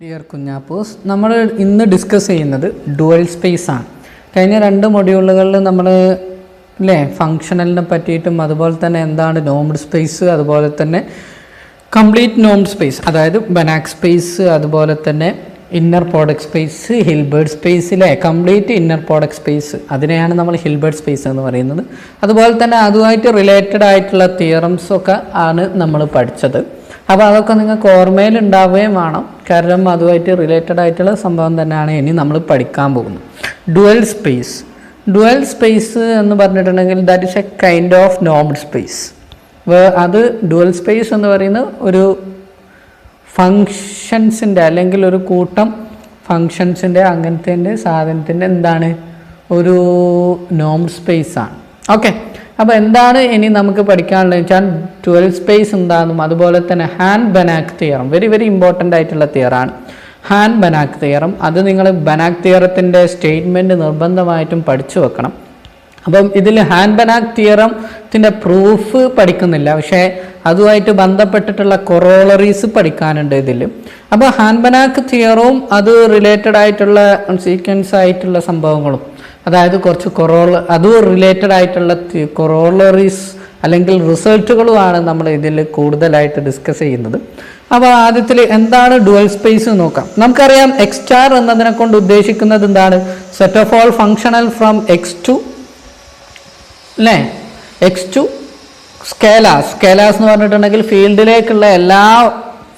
Dear കുഞ്ഞാപ്പൂസ്, നമ്മൾ ഇന്ന് discuss ചെയ്യുന്നത് ഡുവൽ സ്പേസ് ആണ്. കഴിഞ്ഞ 2 മൊഡ്യൂളുകളിൽ നമ്മൾ ഫങ്ഷണലിനെ പറ്റിയിട്ടും അതുപോലെ തന്നെ എന്താണ് നോംഡ് സ്പേസ്, അതുപോലെ തന്നെ കംപ്ലീറ്റ് നോംഡ് സ്പേസ്, അതായത് ബനാക് സ്പേസ്, അതുപോലെ തന്നെ ഇന്നർ പ്രോഡക്റ്റ് സ്പേസ്, ഹിൽബേർട്ട് സ്പേസിലെ കംപ്ലീറ്റ് ഇന്നർ പ്രോഡക്റ്റ് സ്പേസ്, അതിനെയാണ് നമ്മൾ ഹിൽബേർട്ട് സ്പേസ് എന്ന് പറയുന്നത്. അതുപോലെ തന്നെ അതുമായിട്ട് റിലേറ്റഡ് ആയിട്ടുള്ള തിയറംസൊക്കെ ആണ് നമ്മൾ പഠിച്ചത്. അപ്പോൾ അതൊക്കെ നിങ്ങൾക്ക് ഓർമ്മയിൽ ഉണ്ടാവുകയും വേണം, കാരണം അതുമായിട്ട് റിലേറ്റഡ് ആയിട്ടുള്ള സംഭവം തന്നെയാണ് ഇനി നമ്മൾ പഠിക്കാൻ പോകുന്നത്. ഡുവൽ സ്പേസ് എന്ന് പറഞ്ഞിട്ടുണ്ടെങ്കിൽ that is A kind of normed space. അത് ഡുവൽ സ്പേസ് എന്ന് പറയുന്നത് ഒരു ഫങ്ഷൻസിൻ്റെ അല്ലെങ്കിൽ ഒരു കൂട്ടം ഫങ്ഷൻസിൻ്റെ അങ്ങനത്തെ സാധനത്തിൻ്റെ എന്താണ് ഒരു നോംഡ് സ്പേസ് ആണ്. ഓക്കെ, അപ്പോൾ എന്താണ് ഇനി നമുക്ക് പഠിക്കാനുള്ളത് വെച്ചാൽ ഡുവൽ സ്പേസ് എന്താണെന്നും അതുപോലെ തന്നെ Hahn Banach theorem, very very important ആയിട്ടുള്ള തിയറാണ് ഹാൻ ബനാക് തിയറം. അത് നിങ്ങൾ ബനാക് തിയറത്തിൻ്റെ സ്റ്റേറ്റ്മെൻറ്റ് നിർബന്ധമായിട്ടും പഠിച്ചു വെക്കണം. അപ്പം ഇതിൽ ഹാൻ ബനാക് തിയറത്തിൻ്റെ പ്രൂഫ് പഠിക്കുന്നില്ല, പക്ഷേ അതുമായിട്ട് ബന്ധപ്പെട്ടിട്ടുള്ള കൊറോളറീസ് പഠിക്കാനുണ്ട് ഇതിൽ. അപ്പോൾ ഹാൻ ബനാക് തിയറവും അത് റിലേറ്റഡ് ആയിട്ടുള്ള സീക്വൻസ് ആയിട്ടുള്ള സംഭവങ്ങളും, അതായത് കുറച്ച് അത് റിലേറ്റഡ് ആയിട്ടുള്ള കൊറോളറീസ് അല്ലെങ്കിൽ റിസൾട്ടുകളുമാണ് നമ്മൾ ഇതിൽ കൂടുതലായിട്ട് ഡിസ്കസ് ചെയ്യുന്നത്. അപ്പോൾ ആദ്യത്തിൽ എന്താണ് ഡുവൽ സ്പേസ് നോക്കാം. നമുക്കറിയാം എക്സ് സ്റ്റാർ എന്നതിനെ കൊണ്ട് ഉദ്ദേശിക്കുന്നത് എന്താണ്? Set of all functional from X to X to scalars എന്ന് പറഞ്ഞിട്ടുണ്ടെങ്കിൽ ഫീൽഡിലേക്കുള്ള എല്ലാ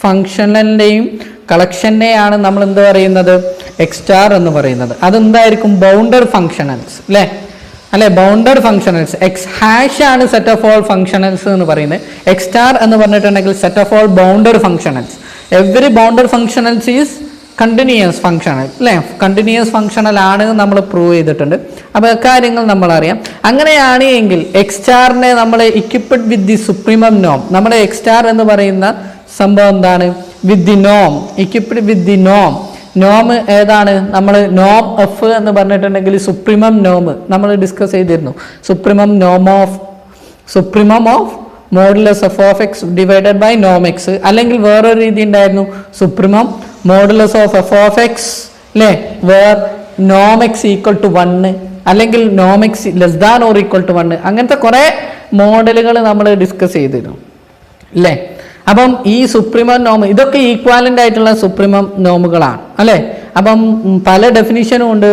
ഫങ്ഷണലിൻ്റെയും കളക്ഷനെയാണ് നമ്മൾ എന്ത് പറയുന്നത്? എക്സ് സ്റ്റാർ എന്ന് പറയുന്നത്. അതെന്തായിരിക്കും? Bounded functionals bounded functionals. X hash ആണ് സെറ്റ് ഓഫ് ഓൾ ഫങ്ഷണൽസ് എന്ന് പറയുന്നത്. എക്സ് സ്റ്റാർ എന്ന് പറഞ്ഞിട്ടുണ്ടെങ്കിൽ set of all bounded functionals. Every bounded functionals is continuous functional continuous functional ആണ് നമ്മൾ പ്രൂവ് ചെയ്തിട്ടുണ്ട്. അപ്പോൾ കാര്യങ്ങൾ നമ്മൾ അറിയാം. അങ്ങനെയാണ് എങ്കിൽ എക്സ് സ്റ്റാറിനെ നമ്മൾ ഇക്വിപ്ഡ് വിത്ത് ദി സുപ്രീമം നോം. നമ്മുടെ എക്സ് സ്റ്റാർ എന്ന് പറയുന്ന സംഭവം എന്താണ്? With the Noam, ഇക്വിപ്ഡ് with the നോം. നോം ഏതാണ്? നമ്മൾ നോം എഫ് എന്ന് പറഞ്ഞിട്ടുണ്ടെങ്കിൽ സുപ്രീമം നോം നമ്മൾ ഡിസ്കസ് ചെയ്തിരുന്നു. Supremum of modulus F of X divided by നോം എക്സ്, അല്ലെങ്കിൽ വേറൊരു രീതി ഉണ്ടായിരുന്നു supremum modulus of F of X where നോം എക്സ് ഈക്വൽ ടു 1, അല്ലെങ്കിൽ നോം X less than or equal to 1. അങ്ങനത്തെ കുറേ മോഡലുകൾ നമ്മൾ ഡിസ്കസ് ചെയ്തിരുന്നു അല്ലേ. അപ്പം ഈ സുപ്രീമം നോം ഇതൊക്കെ ഈക്വാലൻ്റ് ആയിട്ടുള്ള സുപ്രീമം നോമുകളാണ് അല്ലേ. അപ്പം പല ഡെഫിനിഷനും ഉണ്ട്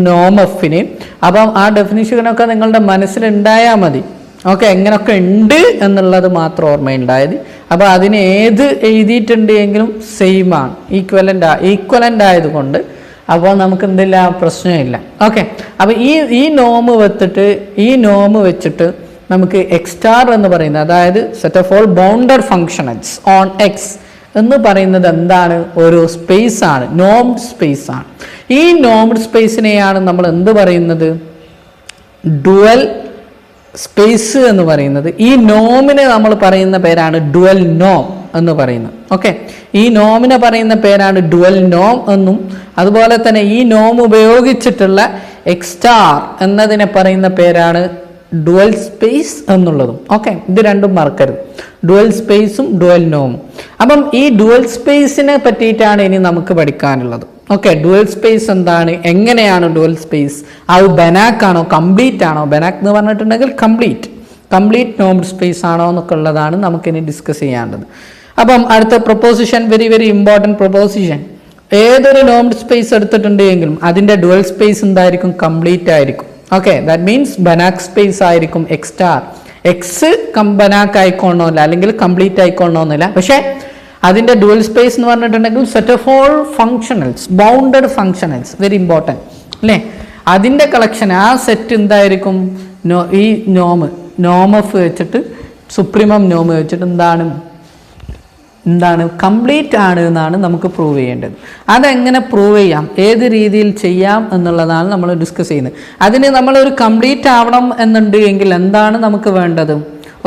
നോം എഫിന്. അപ്പം ആ ഡെഫിനിഷനൊക്കെ നിങ്ങളുടെ മനസ്സിലുണ്ടായാൽ മതി. ഓക്കെ, എങ്ങനെയൊക്കെ ഉണ്ട് എന്നുള്ളത് മാത്രം ഓർമ്മയുണ്ടായത്. അപ്പോൾ അതിന് ഏത് എഴുതിയിട്ടുണ്ട് എങ്കിലും സെയിം ആണ്, ഈക്വലൻ്റ് ആയതുകൊണ്ട് അപ്പോൾ നമുക്ക് എന്തില്ല, പ്രശ്നമില്ല. ഓക്കെ, അപ്പോൾ ഈ നോം വെച്ചിട്ട് നമുക്ക് എക്സ് സ്റ്റാർ എന്ന് പറയുന്നത്, അതായത് set of all bounded functionals on X എന്ന് പറയുന്നത് എന്താണ്? ഒരു സ്പേസ് ആണ്, നോംഡ് സ്പേസ് ആണ്. ഈ നോംഡ് സ്പേസിനെയാണ് നമ്മൾ എന്ത് പറയുന്നത്? ഡുവൽ സ്പേസ് എന്ന് പറയുന്നത്. ഈ നോമിനെ നമ്മൾ പറയുന്ന പേരാണ് ഡുവൽ നോം എന്ന് പറയുന്നത്. ഓക്കെ, ഈ നോമിനെ പറയുന്ന പേരാണ് ഡുവൽ നോം എന്നും, അതുപോലെ തന്നെ ഈ നോം ഉപയോഗിച്ചിട്ടുള്ള എക്സ് സ്റ്റാർ എന്നതിനെ പറയുന്ന പേരാണ് ഡുവൽ സ്പേസ് എന്നുള്ളതും. ഓക്കെ, ഇത് രണ്ടും മറക്കരുത്, ഡുവൽ സ്പേസും ഡുവൽ നോമും. അപ്പം ഈ ഡുവൽ സ്പേസിനെ പറ്റിയിട്ടാണ് ഇനി നമുക്ക് പഠിക്കാനുള്ളത്. ഓക്കെ, ഡുവൽ സ്പേസ് എന്താണ്, എങ്ങനെയാണ് ഡുവൽ സ്പേസ്, അത് ബനാക് ആണോ കംപ്ലീറ്റ് ആണോ? ബനാക് എന്ന് പറഞ്ഞിട്ടുണ്ടെങ്കിൽ കംപ്ലീറ്റ് നോംഡ് സ്പേസ് ആണോ എന്നൊക്കെ ഉള്ളതാണ് നമുക്കിനി ഡിസ്കസ് ചെയ്യാനുള്ളത്. അപ്പം അടുത്ത proposition, very very important proposition. ഏതൊരു നോംഡ് സ്പേസ് എടുത്തിട്ടുണ്ട് എങ്കിലും അതിൻ്റെ ഡുവൽ സ്പേസ് എന്തായിരിക്കും? കംപ്ലീറ്റ് ആയിരിക്കും. ഓക്കെ, ദാറ്റ് മീൻസ് ബനാക് സ്പേസ് ആയിരിക്കും എക്സ് സ്റ്റാർ. എക്സ് ബനാക് ആയിക്കൊള്ളണമെന്നില്ല, അല്ലെങ്കിൽ കംപ്ലീറ്റ് ആയിക്കൊള്ളണമെന്നില്ല, പക്ഷേ അതിൻ്റെ ഡുവൽ സ്പേസ് എന്ന് പറഞ്ഞിട്ടുണ്ടെങ്കിൽ set of all functionals, bounded functionals, very important അല്ലേ. അതിൻ്റെ കളക്ഷൻ, ആ സെറ്റ് എന്തായിരിക്കും? ഈ നോം എഫ് വെച്ചിട്ട് സുപ്രീമം നോം വെച്ചിട്ട് എന്താണ് കംപ്ലീറ്റ് ആണ് എന്നാണ് നമുക്ക് പ്രൂവ് ചെയ്യേണ്ടത്. അതെങ്ങനെ പ്രൂവ് ചെയ്യാം, ഏത് രീതിയിൽ ചെയ്യാം എന്നുള്ളതാണ് നമ്മൾ ഡിസ്കസ് ചെയ്യുന്നത്. അതിന് നമ്മളൊരു കംപ്ലീറ്റ് ആവണം എന്നുണ്ട് എങ്കിൽ എന്താണ് നമുക്ക് വേണ്ടത്?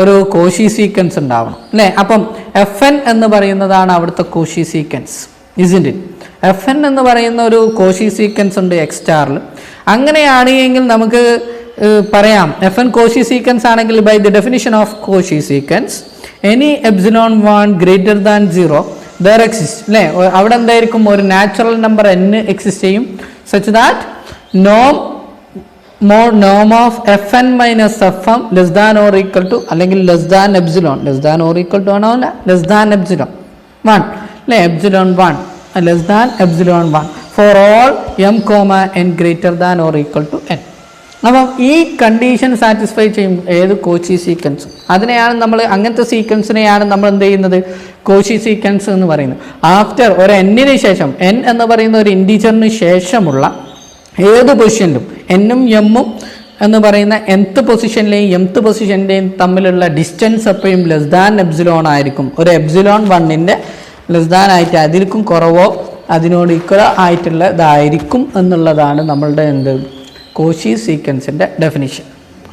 ഒരു കോഷി സീക്വൻസ് ഉണ്ടാവണം അല്ലേ. അപ്പം എഫ് എൻ എന്ന് പറയുന്നതാണ് അവിടുത്തെ Cauchy sequence, isn't it? F n എന്ന് പറയുന്ന ഒരു കോഷി സീക്വൻസ് ഉണ്ട് എക്സ് സ്റ്റാറിൽ. അങ്ങനെയാണ് എങ്കിൽ നമുക്ക് പറയാം എഫ് എൻ കോഷി സീക്വൻസ് ആണെങ്കിൽ by the definition of Cauchy sequence any epsilon 1 greater than 0 there exists അല്ലേ, അവിടെ എന്തായിരിക്കും ഒരു നാച്ചുറൽ നമ്പർ n എക്സിസ്റ്റ് ചെയ്യും such that norm of fn minus fm less than or equal to അല്ലെങ്കിൽ less than epsilon, less than or equal to ആണോ, അല്ല less than epsilon 1 അല്ലേ, epsilon 1 less than epsilon 1 for all m comma n greater than or equal to n. അപ്പം ഈ condition satisfy ചെയ്യും ഏത് Cauchy sequence, അതിനെയാണ് നമ്മൾ, അങ്ങനത്തെ സീക്വൻസിനെയാണ് നമ്മൾ എന്ത് ചെയ്യുന്നത്, കോച്ചി സീക്വൻസ് എന്ന് പറയുന്നത്. ആഫ്റ്റർ ഒരു എന്നിന് ശേഷം, n എന്ന് പറയുന്ന ഒരു ഇൻറ്റീജറിന് ശേഷമുള്ള ഏത് പൊസിഷനിലും എന്നും എമ്മും എന്ന് പറയുന്ന nth പൊസിഷനിലെയും mth പൊസിഷൻ്റെയും തമ്മിലുള്ള ഡിസ്റ്റൻസ് എപ്പോഴും ലെസ് ദാൻ എപ്സിലോൺ ആയിരിക്കും. ഒരു എപ്സിലോൺ 1ൻ്റെ ലെസ് ദാൻ ആയിട്ട് അതിൽക്കും കുറവോ അതിനോട് ഈക്വൽ ആയിട്ടുള്ള ഇതായിരിക്കും എന്നുള്ളതാണ് നമ്മളുടെ എന്ത് കോച്ചി സീക്വൻസിൻ്റെ ഡെഫിനിഷൻ.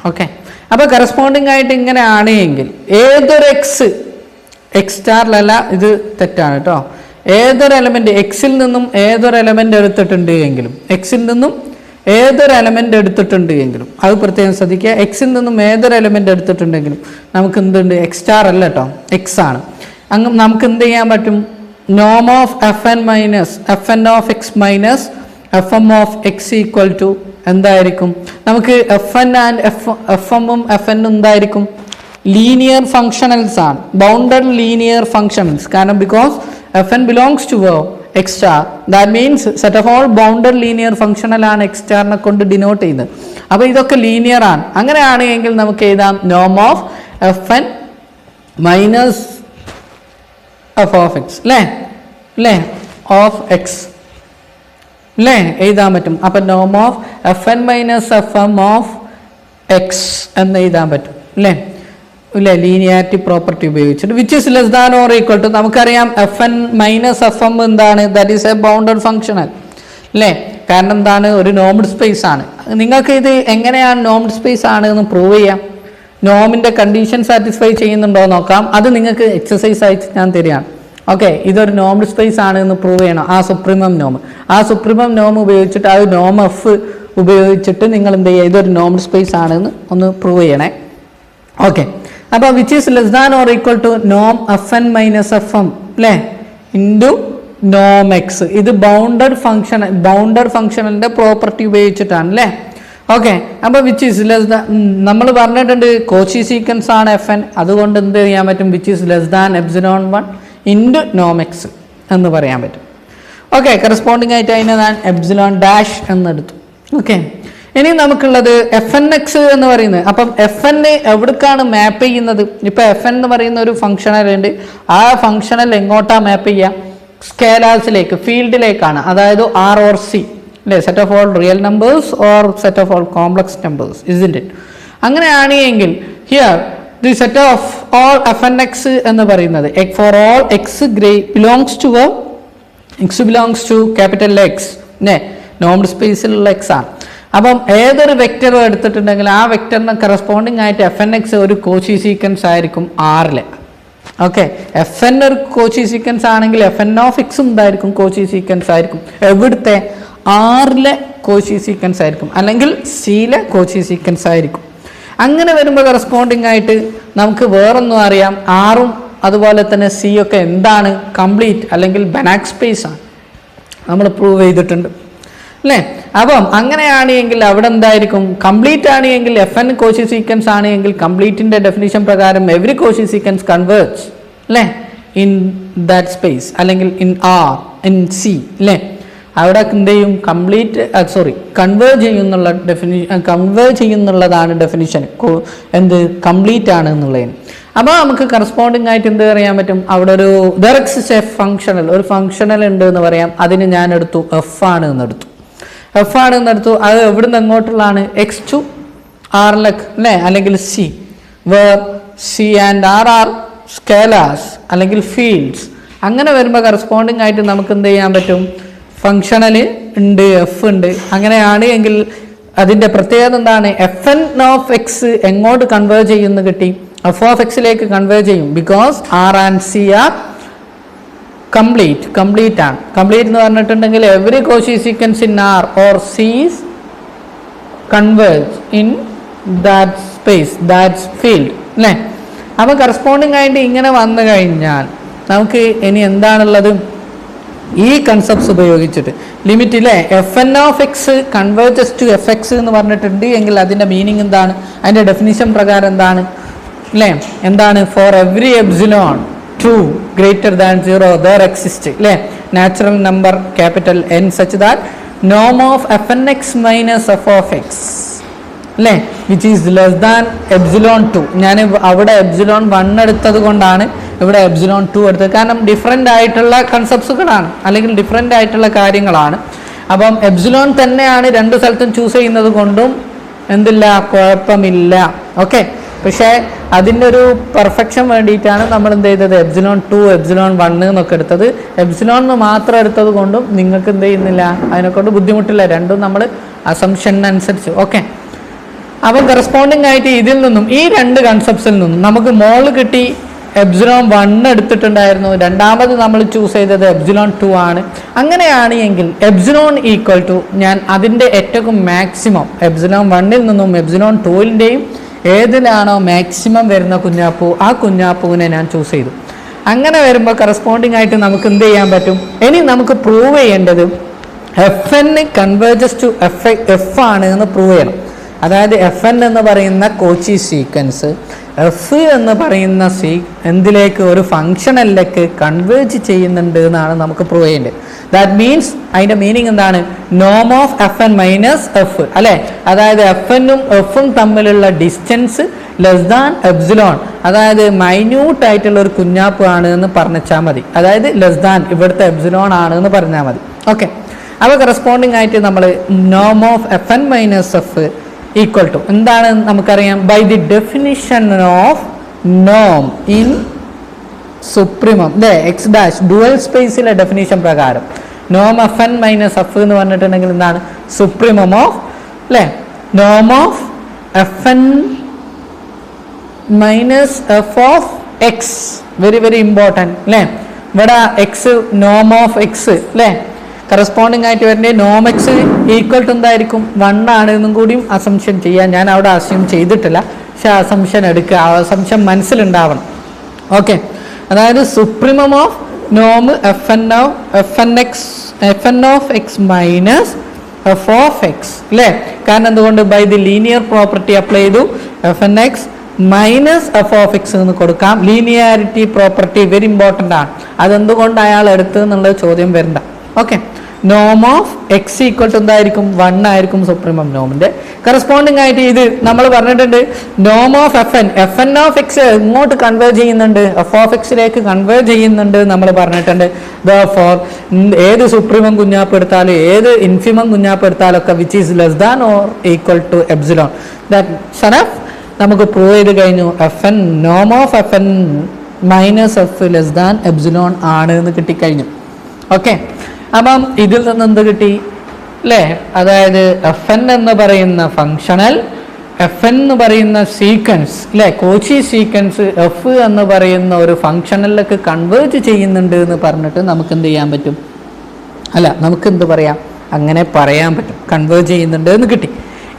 ഓക്കെ, അപ്പോൾ കറസ്പോണ്ടിങ് ആയിട്ട് ഇങ്ങനെ ആണെങ്കിൽ ഏതൊരു എക്സ് സ്റ്റാറിലല്ല, ഇത് തെറ്റാണ് കേട്ടോ, ഏതൊരു എലമെൻറ്റ് എക്സിൽ നിന്നും ഏതൊരു എലമെൻ്റ് എടുത്തിട്ടുണ്ട് എങ്കിലും, എക്സിൽ നിന്നും ഏതൊരു എലമെൻ്റ് എടുത്തിട്ടുണ്ട് എങ്കിലും അത് പ്രത്യേകം ശ്രദ്ധിക്കുക. എക്സിൽ നിന്നും ഏതൊരു എലമെൻ്റ് എടുത്തിട്ടുണ്ടെങ്കിലും നമുക്ക് എന്തുണ്ട്, എക്സ് സ്റ്റാർ അല്ല കേട്ടോ, എക്സ് ആണ്. അങ്ങ് നമുക്ക് എന്ത് ചെയ്യാൻ പറ്റും, നോം of fn minus fn of X minus fm of X equal to എന്തായിരിക്കും, നമുക്ക് fn ആൻഡ് fm-ഉം fn-ഉം എന്തായിരിക്കും, ലീനിയർ ഫങ്ഷണൽസ് ആണ്, ബൗണ്ടഡ് ലീനിയർ ഫങ്ഷണൽസ്. കാരണം because fn belongs to X star, that means set of all bounded linear functional ആണ് X സ്റ്റാറിനെ കൊണ്ട് ഡിനോട്ട് ചെയ്യുന്നത്. അപ്പോൾ ഇതൊക്കെ ലീനിയർ ആണ്. അങ്ങനെയാണെങ്കിൽ നമുക്ക് എഴുതാം നോം of fn minus f of X അല്ലേ ഓഫ് എക്സ് അല്ലേ എഴുതാൻ പറ്റും. അപ്പം നോം of fn minus fm of X എന്ന് എഴുതാൻ പറ്റും അല്ലേ, ലീനിയാരിറ്റി പ്രോപ്പർട്ടി ഉപയോഗിച്ചിട്ട്, which is less than or equal to, നമുക്കറിയാം fn മൈനസ് fm എന്താണ്, that is a bounded functional അല്ലേ, കാരണം എന്താണ്, ഒരു നോംഡ് സ്പേസ് ആണ്. നിങ്ങൾക്ക് ഇത് എങ്ങനെയാണ് നോംഡ് സ്പേസ് ആണ് എന്ന് പ്രൂവ് ചെയ്യാം, നോമിൻ്റെ കണ്ടീഷൻ സാറ്റിസ്ഫൈ ചെയ്യുന്നുണ്ടോ നോക്കാം. അത് നിങ്ങൾക്ക് എക്സസൈസ് ആയിട്ട് ഞാൻ തരികയാണ്. ഓക്കെ, ഇതൊരു നോംഡ് സ്പേസ് ആണ് എന്ന് പ്രൂവ് ചെയ്യണം. ആ സുപ്രീമം നോം ഉപയോഗിച്ചിട്ട്, ആ നോം എഫ് ഉപയോഗിച്ചിട്ട് നിങ്ങൾ എന്ത് ചെയ്യുക, ഇതൊരു നോംഡ് സ്പേസ് ആണെന്ന് ഒന്ന് പ്രൂവ് ചെയ്യണേ. ഓക്കെ, അപ്പോൾ which is less than or equal to നോം fn മൈനസ് fm അല്ലേ ഇൻറ്റു നോം എക്സ്. ഇത് ബൗണ്ടഡ് ഫങ്ഷണലിൻ്റെ പ്രോപ്പർട്ടി ഉപയോഗിച്ചിട്ടാണ് അല്ലേ. ഓക്കെ, അപ്പോൾ വിച്ച് ഈസ് ലെസ് ദാൻ, നമ്മൾ പറഞ്ഞിട്ടുണ്ട് കോച്ചി സീക്വൻസ് ആണ് fn, അതുകൊണ്ട് എന്ത് ചെയ്യാൻ പറ്റും, which is less than epsilon 1 into നോം എക്സ് എന്ന് പറയാൻ പറ്റും. ഓക്കെ, കറസ്പോണ്ടിങ് ആയിട്ട് അതിനെ ഞാൻ എപ്സിലോൺ ഡാഷ് എന്നെടുത്തു. ഓക്കെ, ഇനി നമുക്കുള്ളത് fnx എന്ന് പറയുന്നത്. അപ്പം fn എവിടേക്കാണ് മാപ്പ് ചെയ്യുന്നത്, ഇപ്പം fn എന്ന് പറയുന്ന ഒരു ഫംഗ്ഷണൽ ഉണ്ട്, ആ ഫംഗ്ഷണൽ എങ്ങോട്ടാണ് മാപ്പ് ചെയ്യുക, സ്കേലാർസിലേക്ക്, ഫീൽഡിലേക്കാണ്, അതായത് ആർ ഓർ സി അല്ലേ, set of all real numbers or set of all complex numbers, isn't it. അങ്ങനെയാണെങ്കിൽ here the set of all fnx എന്ന് പറയുന്നത് for all X belongs to capital X normed സ്പേസിലുള്ള എക്സ് ആണ്. അപ്പം ഏതൊരു vector എടുത്തിട്ടുണ്ടെങ്കിൽ ആ വെക്റ്ററിന് കറസ്പോണ്ടിങ് ആയിട്ട് fnx ഒരു കോച്ചി സീക്വൻസ് ആയിരിക്കും ആറിലെ. ഓക്കെ, fn ഒരു കോച്ചി സീക്വൻസ് ആണെങ്കിൽ fn ഓഫ് എക്സും എന്തായിരിക്കും, കോച്ചി സീക്വൻസ് ആയിരിക്കും. എവിടുത്തെ, ആറിലെ കോച്ചി സീക്വൻസ് ആയിരിക്കും, അല്ലെങ്കിൽ സിയിലെ കോച്ചി സീക്വൻസ് ആയിരിക്കും. അങ്ങനെ വരുമ്പോൾ കറസ്പോണ്ടിങ് ആയിട്ട് നമുക്ക് വേറൊന്നും അറിയാം, ആറും അതുപോലെ തന്നെ സി ഒക്കെ എന്താണ്, കംപ്ലീറ്റ് അല്ലെങ്കിൽ ബനാക് സ്പേസ് ആണ്, നമ്മൾ പ്രൂവ് ചെയ്തിട്ടുണ്ട് അല്ലേ. അപ്പം അങ്ങനെയാണെങ്കിൽ അവിടെ എന്തായിരിക്കും, കംപ്ലീറ്റ് ആണെങ്കിൽ fn കോച്ചി സീക്വൻസ് ആണെങ്കിൽ കംപ്ലീറ്റിൻ്റെ ഡെഫിനിഷൻ പ്രകാരം എവറി കോച്ചി സീക്വൻസ് കൺവേർജ് അല്ലേ ഇൻ ദാറ്റ് സ്പേസ്, അല്ലെങ്കിൽ ഇൻ ആർ ഇൻ സി അല്ലേ. അവിടെ എന്ത് ചെയ്യും, കൺവേർജ് ചെയ്യുന്നുള്ളതാണ് ഡെഫിനിഷൻ, എന്ത് കംപ്ലീറ്റ് ആണ് എന്നുള്ളതിന്. അപ്പോൾ നമുക്ക് കറസ്പോണ്ടിങ് ആയിട്ട് എന്ത് പറയാൻ പറ്റും, അവിടെ ഒരു ഫങ്ഷണൽ ഒരു ഫങ്ഷണൽ ഉണ്ട് എന്ന് പറയാം. അതിന് ഞാൻ എടുത്തു എഫ് ആണ് എന്നെടുത്തു. അത് എവിടുന്ന് എങ്ങോട്ടുള്ളതാണ്, എക്സ് ടു ആറിലേക്ക് അല്ലേ, അല്ലെങ്കിൽ C, where C and R are scalars അല്ലെങ്കിൽ ഫീൽഡ്സ്. അങ്ങനെ വരുമ്പോൾ കറസ്പോണ്ടിങ് ആയിട്ട് നമുക്ക് എന്ത് ചെയ്യാൻ പറ്റും, ഫങ്ഷണൽ ഉണ്ട്, എഫ് ഉണ്ട്. അങ്ങനെയാണ് എങ്കിൽ അതിൻ്റെ പ്രത്യേകത എന്താണ്, fn ഓഫ് എക്സ് എങ്ങോട്ട് കൺവേർജ് ചെയ്യുന്നു കിട്ടി, എഫ് ഓഫ് എക്സിലേക്ക് കൺവേർജ് ചെയ്യും. Because R and C are complete ആണ്. കംപ്ലീറ്റ് എന്ന് പറഞ്ഞിട്ടുണ്ടെങ്കിൽ every Cauchy sequence in R or C is converge in that space, that field അല്ലേ. അപ്പോൾ കറസ്പോണ്ടിങ് ആയിട്ട് ഇങ്ങനെ വന്നു കഴിഞ്ഞാൽ നമുക്ക് ഇനി എന്താണുള്ളത്? ഈ കൺസെപ്റ്റ്സ് ഉപയോഗിച്ചിട്ട് ലിമിറ്റിലെ F N of X converges to F X എന്ന് പറഞ്ഞിട്ടുണ്ട് എങ്കിൽ അതിൻ്റെ മീനിങ് എന്താണ്? അതിൻ്റെ ഡെഫിനിഷൻ പ്രകാരം എന്താണ്? അല്ലേ, എന്താണ്? For every epsilon to greater than 0 there exist അല്ലേ natural number capital N such that നോം of F N X minus F of X അല്ലേ which is less than epsilon 2. ഞാൻ അവിടെ എപ്സിലോൺ 1 എടുത്തത് കൊണ്ടാണ് ഇവിടെ എപ്സിലോൺ 2 എടുത്തത്. കാരണം ഡിഫറെൻ്റ് ആയിട്ടുള്ള കൺസെപ്റ്റ്സുകളാണ് അല്ലെങ്കിൽ ഡിഫറെൻ്റ് ആയിട്ടുള്ള കാര്യങ്ങളാണ്. അപ്പം എപ്സിലോൺ തന്നെയാണ് രണ്ട് സ്ഥലത്തും ചൂസ് ചെയ്യുന്നത് കൊണ്ടും എന്തില്ല, കുഴപ്പമില്ല. ഓക്കെ, പക്ഷേ അതിൻ്റെ ഒരു പെർഫെക്ഷൻ വേണ്ടിയിട്ടാണ് നമ്മൾ എന്ത് ചെയ്തത്? എപ്സിലോൺ 2 എപ്സിലോൺ 1 എന്നൊക്കെ എടുത്തത്. എപ്സിലോൺ മാത്രം എടുത്തത് കൊണ്ടും നിങ്ങൾക്ക് എന്ത് ചെയ്യുന്നില്ല, അതിനെക്കൊണ്ട് ബുദ്ധിമുട്ടില്ല. രണ്ടും നമ്മൾ അസംഷനനുസരിച്ച്. ഓക്കെ, അപ്പം കറസ്പോണ്ടിങ് ആയിട്ട് ഇതിൽ നിന്നും ഈ രണ്ട് കൺസെപ്റ്റ്സിൽ നിന്നും നമുക്ക് മോള് കിട്ടി എപ്സിലോൺ 1 എടുത്തിട്ടുണ്ടായിരുന്നു. രണ്ടാമത് നമ്മൾ ചൂസ് ചെയ്തത് എപ്സിലോൺ 2 ആണ്. അങ്ങനെയാണ് എങ്കിൽ എപ്സിലോൺ ഈക്വൽ ടു ഞാൻ അതിൻ്റെ ഏറ്റവും മാക്സിമം എപ്സിലോൺ 1 നിന്നും എപ്സിലോൺ 2ൻ്റെയും ഏതിലാണോ മാക്സിമം വരുന്ന കുഞ്ഞാപ്പൂ ആ കുഞ്ഞാപ്പൂവിനെ ഞാൻ ചൂസ് ചെയ്തു. അങ്ങനെ വരുമ്പോൾ കറസ്പോണ്ടിങ് ആയിട്ട് നമുക്ക് എന്ത് ചെയ്യാൻ പറ്റും? ഇനി നമുക്ക് പ്രൂവ് ചെയ്യേണ്ടത് f n converges to f ആണ് എന്ന് പ്രൂവ് ചെയ്യണം. അതായത് എഫ് എൻ എന്ന് പറയുന്ന കോച്ചി സീക്വൻസ് എഫ് എന്ന് പറയുന്ന എന്തിലേക്ക്, ഒരു ഫങ്ഷനിലേക്ക് കൺവേർജ് ചെയ്യുന്നുണ്ട് എന്നാണ് നമുക്ക് പ്രൂവ് ചെയ്യേണ്ടത്. ദാറ്റ് മീൻസ് അതിൻ്റെ മീനിങ് എന്താണ്? നോം of F N minus F അല്ലേ. അതായത് എഫ് എന്നും എഫും തമ്മിലുള്ള ഡിസ്റ്റൻസ് ലെസ് ദാൻ എപ്സിലോൺ, അതായത് മൈന്യൂട്ട് ആയിട്ടുള്ള ഒരു കുഞ്ഞാപ്പ് ആണ് എന്ന് പറഞ്ഞാൽ മതി. അതായത് ലെസ് ദാൻ ഇവിടുത്തെ എപ്സിലോൺ ആണ് എന്ന് പറഞ്ഞാൽ മതി. ഓക്കെ, അപ്പോൾ കറസ്പോണ്ടിങ് ആയിട്ട് നമ്മൾ നോം of F N minus F equal to എന്താണ് നമുക്കറിയാം? ബൈ ദി ഡെഫിനിഷൻ ഓഫ് നോം ഇൻ സുപ്രീമം അല്ലേ എക്സ് ഡാഷ് ഡുവൽ സ്പേസിലെ ഡെഫിനിഷൻ പ്രകാരം നോം എഫ് എൻ മൈനസ് എഫ് എന്ന് പറഞ്ഞിട്ടുണ്ടെങ്കിൽ എന്താണ്? സുപ്രീമം ഓഫ് അല്ലേ നോം of F N minus F of X. Very very important അല്ലേ. ഇവിടെ എക്സ് നോം ഓഫ് എക്സ് അല്ലേ കറസ്പോണ്ടിങ് ആയിട്ട് വരേണ്ട നോം എക്സ് ഈക്വൽ ടു എന്തായിരിക്കും? 1 ആണ് എന്നും കൂടിയും അസംഷൻ ചെയ്യാൻ ഞാൻ അവിടെ അസ്യൂം ചെയ്തിട്ടില്ല. പക്ഷെ അസംഷൻ എടുക്കുക, അസംഷൻ മനസ്സിലുണ്ടാവണം. ഓക്കെ, അതായത് സുപ്രീമം ഓഫ് നോം F N of X minus F of X അല്ലേ. കാരണം എന്തുകൊണ്ട്? By the linear property apply ചെയ്തു. F N X minus F of X എന്ന് കൊടുക്കാം. ലീനിയാരിറ്റി പ്രോപ്പർട്ടി വെരി ഇമ്പോർട്ടൻ്റ് ആണ്. അതെന്തുകൊണ്ട് അയാൾ എടുത്തു എന്നുള്ള ചോദ്യം വരണ്ട. ഓക്കെ, നോം ഓഫ് എക്സ് ഈക്വൽ ടു എന്തായിരിക്കും? 1 ആയിരിക്കും സുപ്രീമം നോമിന്റെ. കറസ്പോണ്ടിങ് ആയിട്ട് ഇത് നമ്മൾ പറഞ്ഞിട്ടുണ്ട് നോം of F N of X ഇങ്ങോട്ട് കൺവേർജ് ചെയ്യുന്നുണ്ട്, എഫ് ഓഫ് എക്സിലേക്ക് കൺവേർജ് ചെയ്യുന്നുണ്ട് നമ്മൾ പറഞ്ഞിട്ടുണ്ട്. ദെർഫോർ ഏത് സുപ്രീമം കുഞ്ഞാപ്പ് എടുത്താലും ഏത് ഇൻഫിമം കുഞ്ഞാപ്പ് എടുത്താലും ഒക്കെ which is less than or equal to epsilon. That നമുക്ക് പ്രൂവ് ചെയ്ത് കഴിഞ്ഞു. എഫ് എൻ നോം of F N minus f less than epsilon ആണ് എന്ന് കിട്ടിക്കഴിഞ്ഞു. ഓക്കെ, അപ്പം ഇതിൽ നിന്ന് എന്ത് കിട്ടി അല്ലേ? അതായത് എഫ് എൻ എന്ന് പറയുന്ന ഫങ്ഷണൽ, എഫ് എൻ എന്ന് പറയുന്ന സീക്വൻസ് അല്ലേ കോച്ചി സീക്വൻസ് എഫ് എന്ന് പറയുന്ന ഒരു ഫങ്ഷണലിലേക്ക് കൺവേർട്ട് ചെയ്യുന്നുണ്ട് എന്ന് പറഞ്ഞിട്ട് നമുക്ക് എന്ത് ചെയ്യാൻ പറ്റും? അല്ല, നമുക്ക് എന്ത് പറയാം? അങ്ങനെ പറയാൻ പറ്റും, കൺവേർട്ട് ചെയ്യുന്നുണ്ട് എന്ന് കിട്ടി.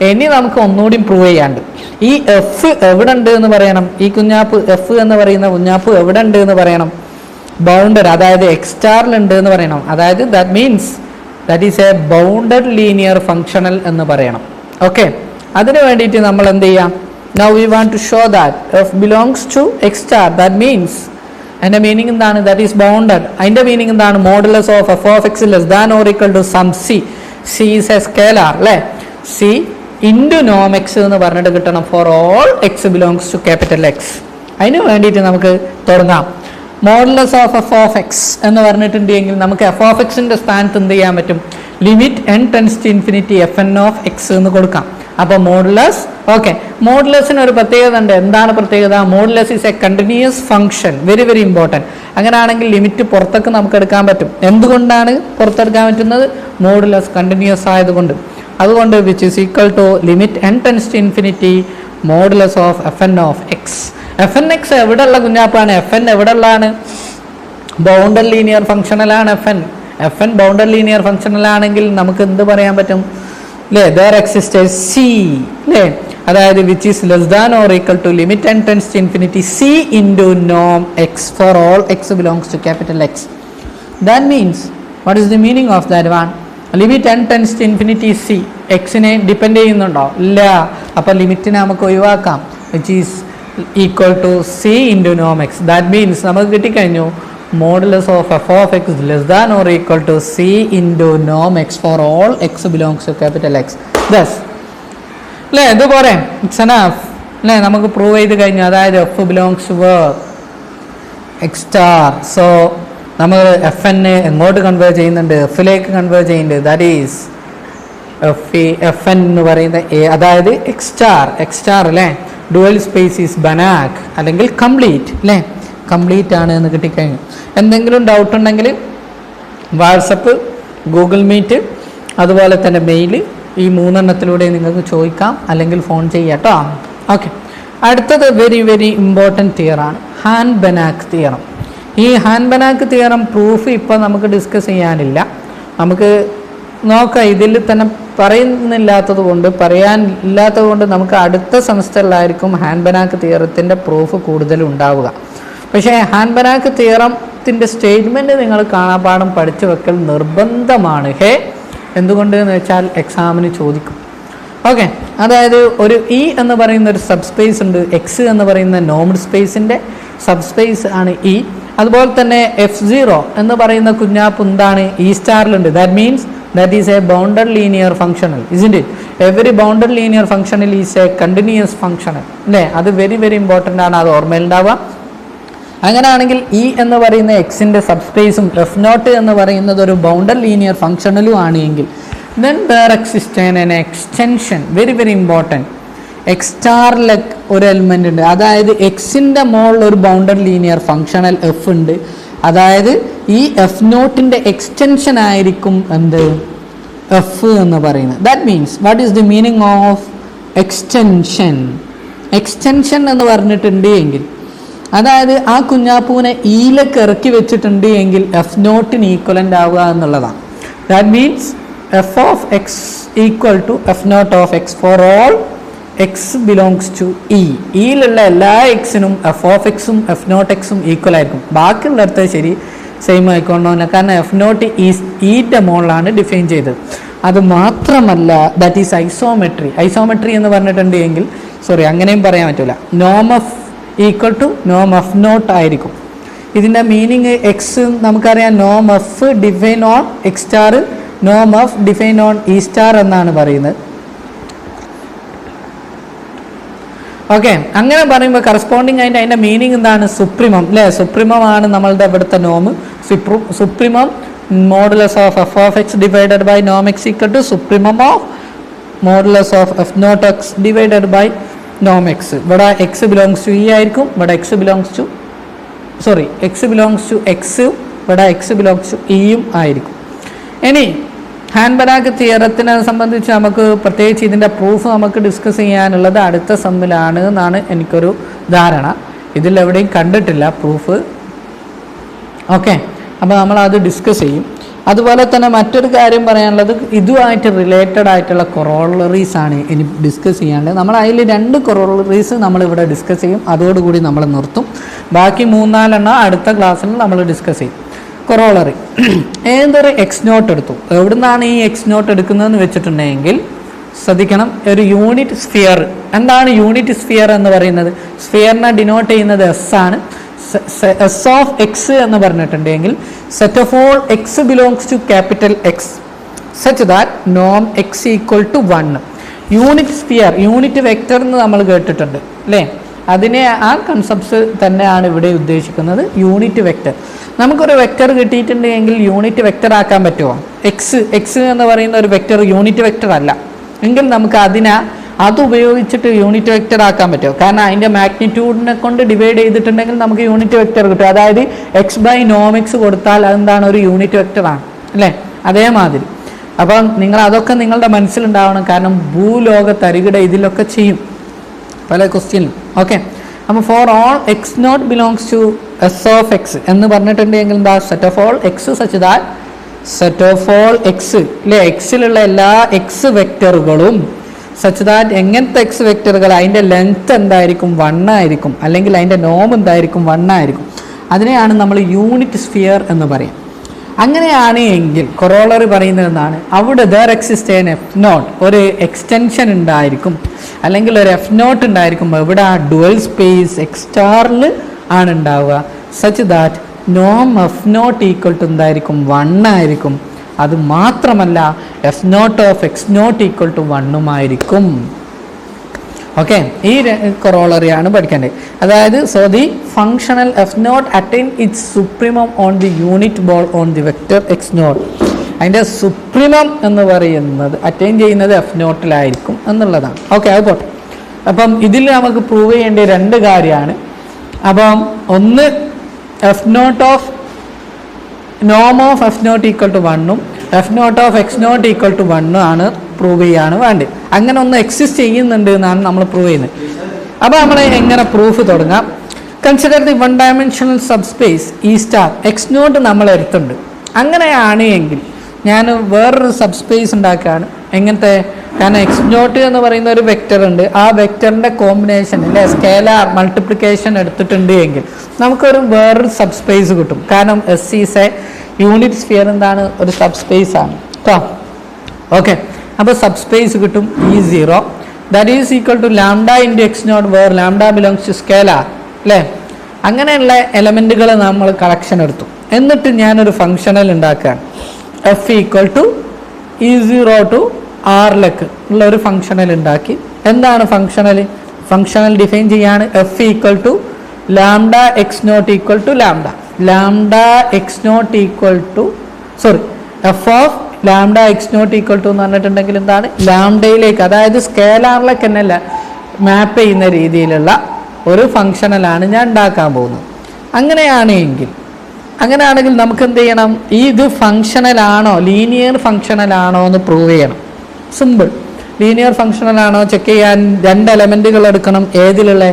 ഇനി നമുക്ക് ഒന്നുകൂടി പ്രൂവ് ചെയ്യാണ്ട് ഈ എഫ് എവിടെ ഉണ്ട് എന്ന് പറയണം. ഈ കുഞ്ഞാപ്പ് എഫ് എന്ന് പറയുന്ന കുഞ്ഞാപ്പ് എവിടെ ഉണ്ട് എന്ന് പറയണം? ബൗണ്ടഡ്, അതായത് എക്സ്റ്റാറിൽ ഉണ്ട് എന്ന് പറയണം. അതായത് that means that is a bounded linear functional എന്ന് പറയണം. ഓക്കെ, അതിന് വേണ്ടിയിട്ട് നമ്മൾ എന്ത് ചെയ്യാം? Now we want to show that f belongs to X star. That means അതിൻ്റെ മീനിങ് എന്താണ്? That is bounded. അതിൻ്റെ മീനിങ് എന്താണ്? Modulus of F of X less than or equal to some C. C is a scalar അല്ലേ. C into നോം x എന്ന് പറഞ്ഞിട്ട് കിട്ടണം for all X belongs to capital x. അതിന് വേണ്ടിയിട്ട് നമുക്ക് തുടങ്ങാം. Modulus of F of X എന്ന് പറഞ്ഞിട്ടുണ്ടെങ്കിൽ നമുക്ക് എഫ് ഓഫ് എക്സിൻ്റെ സ്ഥാനത്ത് എന്ത് ചെയ്യാൻ പറ്റും? Limit N tends to infinity f N of X എന്ന് കൊടുക്കാം. അപ്പോൾ മോഡുലസ്, ഓക്കെ, മോഡുലസിന് ഒരു പ്രത്യേകത ഉണ്ട്. എന്താണ് പ്രത്യേകത? Modulus is A continuous function. Very very important. അങ്ങനെയാണെങ്കിൽ ലിമിറ്റ് പുറത്തേക്ക് നമുക്ക് എടുക്കാൻ പറ്റും. എന്തുകൊണ്ടാണ് പുറത്തെടുക്കാൻ പറ്റുന്നത്? മോഡുലസ് കണ്ടിന്യൂസ് ആയതുകൊണ്ട്. അതുകൊണ്ട് which is equal to limit N tends to infinity modulus of F N of X. F N X എവിടെ ഉള്ള കുഞ്ഞാപ്പാണ്? എഫ് എൻ എവിടെ ഉള്ളതാണ്? ബൗണ്ടഡ് ലീനിയർ ഫംഗ്ഷനലാണ് F N. F N bounded linear ഫംഗ്ഷനലാണെങ്കിൽ നമുക്ക് എന്ത് പറയാൻ പറ്റും? അല്ലേ, ദർ എക്സിസ്റ്റ് സി അല്ലേ. അതായത് which is less than or equal to limit n tends to infinity c into നോം X for all X belongs to capital X. That means what is the meaning of that one? Limit n tends to infinity c എക്സിനെ depend ചെയ്യുന്നുണ്ടോ? ഇല്ല. അപ്പോൾ ലിമിറ്റിനെ നമുക്ക് ഒഴിവാക്കാം. Which is equal to c into നോം X. That means നമുക്ക് കിട്ടിക്കഴിഞ്ഞു modulus of F of X less than or equal to c into നോം X for all X belongs to capital x. Thus അല്ലേ, ഇതുപോലെ ഇറ്റ്സ് എനഫ് അല്ലേ, നമുക്ക് prove ചെയ്ത് കഴിഞ്ഞു. അതായത് f belongs to X star. So നമ്മൾ എഫ് എന്നെ എങ്ങോട്ട് കൺവേർ ചെയ്യുന്നുണ്ട്? എഫിലേക്ക് കൺവേർ ചെയ്യുന്നുണ്ട്. ദാറ്റ് ഈസ് എഫ് എൻ എന്ന് പറയുന്ന അതായത് എക്സ് സ്റ്റാർ അല്ലേ, ഡുവൽ സ്പേസ് ഈസ് ബനാക് അല്ലെങ്കിൽ കംപ്ലീറ്റ് അല്ലേ, കംപ്ലീറ്റ് ആണ് എന്ന് കിട്ടിക്കഴിഞ്ഞു. എന്തെങ്കിലും ഡൗട്ട് ഉണ്ടെങ്കിൽ വാട്സപ്പ്, ഗൂഗിൾ മീറ്റ്, അതുപോലെ തന്നെ മെയിൽ, ഈ 3 എണ്ണത്തിലൂടെ നിങ്ങൾക്ക് ചോദിക്കാം, അല്ലെങ്കിൽ ഫോൺ ചെയ്യാം കേട്ടോ. ഓക്കെ, അടുത്തത് വെരി വെരി ഇമ്പോർട്ടൻറ്റ് തിയറാണ് ഹാൻ ബനാക് തിയറം. ഈ ഹാൻ ബനാക് തിയറം പ്രൂഫ് ഇപ്പോൾ നമുക്ക് ഡിസ്കസ് ചെയ്യാനില്ല, നമുക്ക് നോക്കാം. ഇതിൽ തന്നെ പറയാനില്ലാത്തത് കൊണ്ട് നമുക്ക് അടുത്ത സെമസ്റ്ററിലായിരിക്കും ഹാൻ ബനാക് തിയറത്തിൻ്റെ പ്രൂഫ് കൂടുതൽ ഉണ്ടാവുക. പക്ഷേ ഹാൻ ബനാക് തിയറത്തിൻ്റെ സ്റ്റേറ്റ്മെൻറ്റ് നിങ്ങൾ കാണാപ്പാഠം പഠിച്ചു വെക്കൽ നിർബന്ധമാണ്. എന്തുകൊണ്ട് എന്ന് വെച്ചാൽ എക്സാമിന് ചോദിക്കും. ഓക്കെ, അതായത് ഒരു ഇ എന്ന് പറയുന്ന ഒരു സബ് സ്പേസ് ഉണ്ട്, എക്സ് എന്ന് പറയുന്ന നോമഡ് സ്പേസിൻ്റെ സബ് സ്പേസ് ആണ് ഇ. അതുപോലെ തന്നെ F0 എന്ന് പറയുന്ന കുഞ്ഞാപ്പ് എന്താണ് ഇ സ്റ്റാറിലുണ്ട്. That means that is a bounded linear functional, isn't it? Every bounded linear functional is a continuous functional അല്ലേ, അത് വെരി വെരി ഇമ്പോർട്ടൻ്റ് ആണ്, അത് ഓർമ്മയിലുണ്ടാവുക. അങ്ങനെയാണെങ്കിൽ ഇ എന്ന് പറയുന്ന എക്സിൻ്റെ സബ്സ്പേസും എഫ് നോട്ട് എന്ന് പറയുന്നത് ഒരു ബൗണ്ടഡ് ലീനിയർ ഫംഗ്ഷണലും ആണ് എങ്കിൽ then there exists an extension, very very important, X സ്റ്റാറിലേക്ക് ഒരു എലിമെൻ്റ് ഉണ്ട്. അതായത് എക്സിൻ്റെ മുകളിൽ ഒരു ബൗണ്ടഡ് ലീനിയർ ഫംഗ്ഷണൽ എഫ് ഉണ്ട്. അതായത് ഈ എഫ് നോട്ടിൻ്റെ എക്സ്റ്റൻഷൻ ആയിരിക്കും എന്ത് എഫ് എന്ന് പറയുന്നത്. That means what is the meaning of extension? Extension എന്ന് പറഞ്ഞിട്ടുണ്ട് എങ്കിൽ അതായത് ആ കുഞ്ഞാപ്പൂവിനെ ഇയിലേക്ക് ഇറക്കി വെച്ചിട്ടുണ്ട് എങ്കിൽ എഫ് നോട്ടിന് ഈക്വലൻ്റ് ആവുക എന്നുള്ളതാണ്. That means F of X equal to F naught of X for all X belongs to E. ഇയിലുള്ള എല്ലാ എക്സിനും എഫ് ഓഫ് എക്സും എഫ് നോട്ട് എക്സും ഈക്വൽ ആയിരിക്കും. ബാക്കിയുള്ളിടത്ത് ശരി സെയിം ആയിക്കൊണ്ടോന്നെ, കാരണം എഫ് നോട്ട് ഇയുടെ മോളിലാണ് ഡിഫൈൻ ചെയ്തത്. അത് മാത്രമല്ല ദാറ്റ് ഈസ് ഐസോമെട്രി. ഐസോമെട്രി എന്ന് പറഞ്ഞിട്ടുണ്ട് എങ്കിൽ അങ്ങനെയും പറയാൻ പറ്റില്ല, നോം F equal to Noam F not ആയിരിക്കും. ഇതിൻ്റെ മീനിങ് എക്സ് നമുക്കറിയാം, നോം F define on X star, Noam F define on E star എന്നാണ് പറയുന്നത്. ഓക്കെ, അങ്ങനെ പറയുമ്പോൾ കറസ്പോണ്ടിങ് ആയിട്ട് അതിൻ്റെ മീനിങ് എന്താണ്? സുപ്രീമം അല്ലേ, സുപ്രീമം ആണ് നമ്മളുടെ ഇവിടുത്തെ നോം. Supremum modulus of F of X divided by നോം X equal to supremum of modulus of F not X divided by നോം എക്സ്. ഇവിടെ എക്സ് ബിലോങ്സ് ടു ഇ ആയിരിക്കും, ഇവിടെ എക്സ് ബിലോങ്സ് ടു എക്സും, ഇവിടെ എക്സ് ബിലോങ്സ് ടു ഇയും ആയിരിക്കും. ഇനി Han ബനാക് തിയറത്തിനെ സംബന്ധിച്ച് നമുക്ക് പ്രത്യേകിച്ച് ഇതിൻ്റെ പ്രൂഫ് നമുക്ക് ഡിസ്കസ് ചെയ്യാനുള്ളത് അടുത്ത സെമ്മിലാണ് എന്നാണ് എനിക്കൊരു ധാരണ. ഇതിലെവിടെയും കണ്ടിട്ടില്ല പ്രൂഫ്. ഓക്കെ, അപ്പോൾ നമ്മളത് ഡിസ്കസ് ചെയ്യും. അതുപോലെ തന്നെ മറ്റൊരു കാര്യം പറയാനുള്ളത്, ഇതുമായിട്ട് റിലേറ്റഡ് ആയിട്ടുള്ള കൊറോളറീസ് ആണ് ഇനി ഡിസ്കസ് ചെയ്യാനുള്ളത്. നമ്മൾ അതിൽ 2 കൊറോളറീസ് നമ്മളിവിടെ ഡിസ്കസ് ചെയ്യും, അതോടുകൂടി നമ്മൾ നിർത്തും. ബാക്കി 3-4 എണ്ണം അടുത്ത ക്ലാസ്സിൽ നമ്മൾ ഡിസ്കസ് ചെയ്യും. കൊറോളറി, ഏതൊരു എക്സ് നോട്ട് എടുത്തു, എവിടുന്നാണ് ഈ എക്സ് നോട്ട് എടുക്കുന്നതെന്ന് വെച്ചിട്ടുണ്ടെങ്കിൽ ശ്രദ്ധിക്കണം. ഒരു യൂണിറ്റ് സ്ഫിയർ. എന്താണ് യൂണിറ്റ് സ്ഫിയർ എന്ന് പറയുന്നത്? സ്ഫിയറിനെ ഡിനോട്ട് ചെയ്യുന്നത് എസ് ആണ്. എസ് ഓഫ് എക്സ് എന്ന് പറഞ്ഞിട്ടുണ്ടെങ്കിൽ set of all X belongs to capital x such that നോം X equal to 1. Unit sphere, unit vector എന്ന് നമ്മൾ കേട്ടിട്ടുണ്ട് അല്ലേ, അതിനെ ആ കൺസെപ്റ്റ്സ് തന്നെയാണ് ഇവിടെ ഉദ്ദേശിക്കുന്നത്. യൂണിറ്റ് വെക്റ്റർ, നമുക്കൊരു വെക്റ്റർ കിട്ടിയിട്ടുണ്ടെങ്കിൽ യൂണിറ്റ് വെക്റ്റർ ആക്കാൻ പറ്റുമോ? എക്സ് എന്ന് പറയുന്ന ഒരു വെക്റ്റർ യൂണിറ്റ് വെക്റ്റർ അല്ല എങ്കിൽ നമുക്ക് അത് ഉപയോഗിച്ചിട്ട് യൂണിറ്റ് വെക്റ്റർ ആക്കാൻ പറ്റുമോ? കാരണം അതിൻ്റെ മാഗ്നിറ്റ്യൂഡിനെ കൊണ്ട് ഡിവൈഡ് ചെയ്തിട്ടുണ്ടെങ്കിൽ നമുക്ക് യൂണിറ്റ് വെക്റ്റർ കിട്ടും. അതായത് എക്സ് ബൈ നോം എക്സ് കൊടുത്താൽ അതെന്താണ്? ഒരു യൂണിറ്റ് വെക്റ്ററാണ് അല്ലേ. അതേമാതിരി അപ്പം നിങ്ങൾ അതൊക്കെ നിങ്ങളുടെ മനസ്സിലുണ്ടാവണം, കാരണം ഭൂലോക തരികിട ഇതിലൊക്കെ ചെയ്യും പല ക്വസ്റ്റ്യനിലും. ഓക്കെ, അപ്പോൾ for all X not belongs to S of X എന്ന് പറഞ്ഞിട്ടുണ്ടെങ്കിൽ എന്താ? Set of all X such that set of all X അല്ലേ, എക്സിലുള്ള എല്ലാ എക്സ് വെക്റ്ററുകളും സച്ച് ദാറ്റ് എങ്ങനത്തെ എക്സ് വെക്ടറുകൾ അതിൻ്റെ ലെങ്ത് എന്തായിരിക്കും 1 ആയിരിക്കും, അല്ലെങ്കിൽ അതിൻ്റെ നോം എന്തായിരിക്കും 1 ആയിരിക്കും. അതിനെയാണ് നമ്മൾ യൂണിറ്റ് സ്ഫിയർ എന്ന് പറയും. അങ്ങനെയാണ് എങ്കിൽ കൊറോളറി പറയുന്നത് എന്താണ്, അവിടെ ദർ എക്സിസ്റ്റ് ആൻ F0, ഒരു എക്സ്റ്റൻഷൻ ഉണ്ടായിരിക്കും, അല്ലെങ്കിൽ ഒരു F0 ഉണ്ടായിരിക്കും. എവിടെ ആ ഡുവൽ സ്പേസ് എക്സ് സ്റ്റാറിൽ ആണ് ഉണ്ടാവുക. സച്ച് ദാറ്റ് നോം F0 ഈക്വൽ ടു എന്തായിരിക്കും 1 ആയിരിക്കും. അത് മാത്രമല്ല F0 of X0 equal to 1 ആയിരിക്കും. ഓക്കെ, ഈ കൊറോളറിയാണ് പഠിക്കേണ്ടത്. അതായത് so the functional F0 attain it's supremum on the unit ball on the vector X0. അതിൻ്റെ സുപ്രീമം എന്ന് പറയുന്നത് അറ്റൈൻ ചെയ്യുന്നത് F0-ലായിരിക്കും എന്നുള്ളതാണ്. ഓക്കെ, അത് പോട്ടെ. അപ്പം ഇതിൽ നമുക്ക് പ്രൂവ് ചെയ്യേണ്ട 2 കാര്യമാണ്. അപ്പം ഒന്ന് F0 ഓഫ് നോം ഓഫ് F0 ഈക്വൽ ടു 1ഉം F0 of X0 equal to 1 ആണ് പ്രൂവ് ചെയ്യാണ് വേണ്ടത്. അങ്ങനെ ഒന്ന് എക്സിസ്റ്റ് ചെയ്യുന്നുണ്ട് എന്നാണ് നമ്മൾ പ്രൂവ് ചെയ്യുന്നത്. അപ്പോൾ നമ്മൾ എങ്ങനെ പ്രൂഫ് തുടങ്ങാം? Consider the 1 dimensional subspace E star X0 നമ്മൾ എടുത്തുണ്ട്. അങ്ങനെയാണ് എങ്കിൽ ഞാൻ വേറൊരു സബ്സ്പേസ് ഉണ്ടാക്കുകയാണ്. എങ്ങനത്തെ? കാരണം X0 എന്ന് പറയുന്ന ഒരു വെക്റ്റർ ഉണ്ട്. ആ വെക്റ്ററിൻ്റെ കോമ്പിനേഷൻ അല്ലെ സ്കേലാർ മൾട്ടിപ്ലിക്കേഷൻ എടുത്തിട്ടുണ്ട് എങ്കിൽ നമുക്കൊരു വേറൊരു സബ്സ്പേസ് കിട്ടും. കാരണം S is A unit sphere എന്താണ്, ഒരു സബ്സ്പേസ് ആണ് കേട്ടോ. ഓക്കെ, അപ്പോൾ സബ്സ്പേസ് കിട്ടും E0 that is equal to lambda into X0 where lambda belongs to scalar അല്ലേ. അങ്ങനെയുള്ള എലമെൻറ്റുകൾ നമ്മൾ കളക്ഷൻ എടുത്തു. എന്നിട്ട് ഞാനൊരു ഫങ്ഷണൽ ഉണ്ടാക്കുകയാണ്. F equal to E0 to ആറിലേക്ക് ഉള്ള ഒരു ഫങ്ഷണൽ ഉണ്ടാക്കി. എന്താണ് ഫങ്ഷണൽ? ഫങ്ഷണൽ ഡിഫൈൻ ചെയ്യാണ്. F equal to lambda X0 equal to lambda X0 equal to F of lambda X0 equal to എന്ന് പറഞ്ഞിട്ടുണ്ടെങ്കിൽ എന്താണ്, ലാംഡയിലേക്ക്, അതായത് സ്കേലാറിലേക്ക് തന്നെയല്ല മാപ്പ് ചെയ്യുന്ന രീതിയിലുള്ള ഒരു ഫങ്ഷണലാണ് ഞാൻ ഉണ്ടാക്കാൻ പോകുന്നത്. അങ്ങനെയാണെങ്കിൽ നമുക്ക് എന്ത് ചെയ്യണം? ഇത് ഫങ്ഷണൽ ആണോ ലീനിയർ ഫങ്ഷണൽ ആണോ എന്ന് പ്രൂവ് ചെയ്യണം. സിമ്പിൾ. ലീനിയർ ഫങ്ഷണൽ ആണോ ചെക്ക് ചെയ്യാൻ 2 എലമെൻറ്റുകൾ എടുക്കണം. ഏതിലുള്ള?